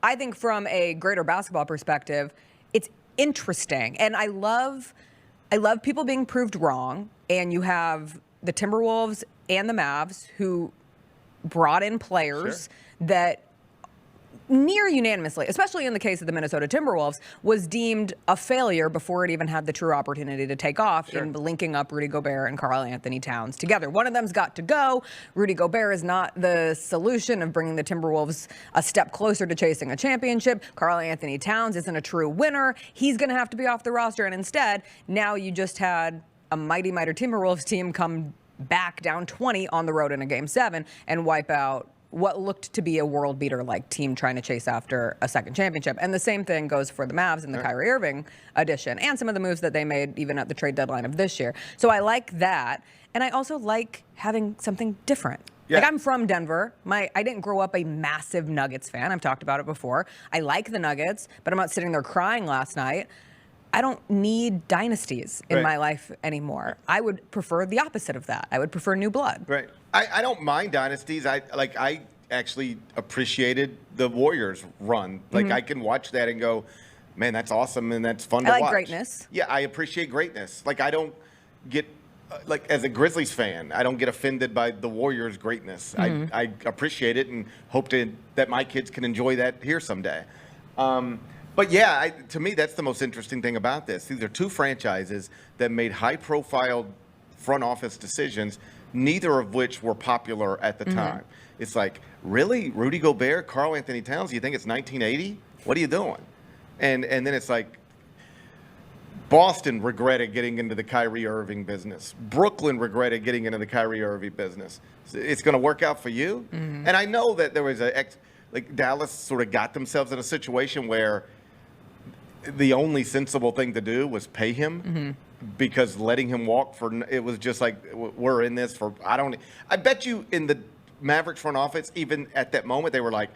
I think from a greater basketball perspective, it's interesting. And I love people being proved wrong. And you have the Timberwolves and the Mavs who brought in players that near unanimously, especially in the case of the Minnesota Timberwolves, was deemed a failure before it even had the true opportunity to take off in linking up Rudy Gobert and Karl Anthony Towns together. One of them's got to go. Rudy Gobert is not the solution of bringing the Timberwolves a step closer to chasing a championship. Karl Anthony Towns isn't a true winner. He's going to have to be off the roster. And instead, now you just had a mighty Timberwolves team come back down 20 on the road in a Game 7 and wipe out what looked to be a world beater like team trying to chase after a second championship. And the same thing goes for the Mavs and the Kyrie Irving addition and some of the moves that they made even at the trade deadline of this year. So I like that. And I also like having something different. Yeah. Like, I'm from Denver. I didn't grow up a massive Nuggets fan. I've talked about it before. I like the Nuggets, but I'm not sitting there crying last night. I don't need dynasties in my life anymore. I would prefer the opposite of that. I would prefer new blood. Right. I don't mind dynasties. I actually appreciated the Warriors run. Like, I can watch that and go, man, that's awesome and that's fun to watch. I like greatness. Yeah, I appreciate greatness. Like, I don't get as a Grizzlies fan, I don't get offended by the Warriors' greatness. I appreciate it and hope that my kids can enjoy that here someday. But yeah, to me, that's the most interesting thing about this. These are two franchises that made high-profile front office decisions, neither of which were popular at the time. It's like, really? Rudy Gobert, Karl Anthony Towns, you think it's 1980? What are you doing? And then it's like, Boston regretted getting into the Kyrie Irving business. Brooklyn regretted getting into the Kyrie Irving business. It's going to work out for you? And I know that there was Dallas sort of got themselves in a situation where the only sensible thing to do was pay him because letting him walk it was just like, we're in this for, I bet you in the Mavericks front office, even at that moment, they were like,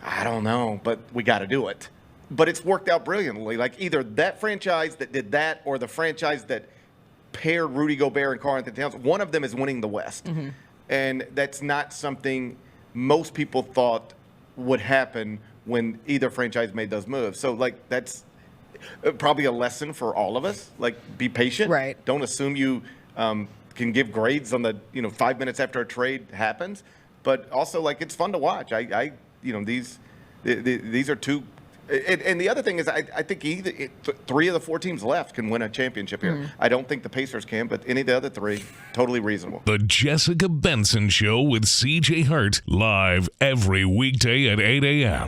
I don't know, but we got to do it. But it's worked out brilliantly. Like, either that franchise that did that or the franchise that paired Rudy Gobert and Karl Anthony Towns, one of them is winning the West. And that's not something most people thought would happen when either franchise made those moves. So, like, that's probably a lesson for all of us. Like, be patient. Right. Don't assume you can give grades on the 5 minutes after a trade happens. But also, like, it's fun to watch. These are two. And the other thing is, I think three of the four teams left can win a championship here. I don't think the Pacers can, but any of the other three, totally reasonable. The Jessica Benson Show with CJ Hart, live every weekday at 8 a.m.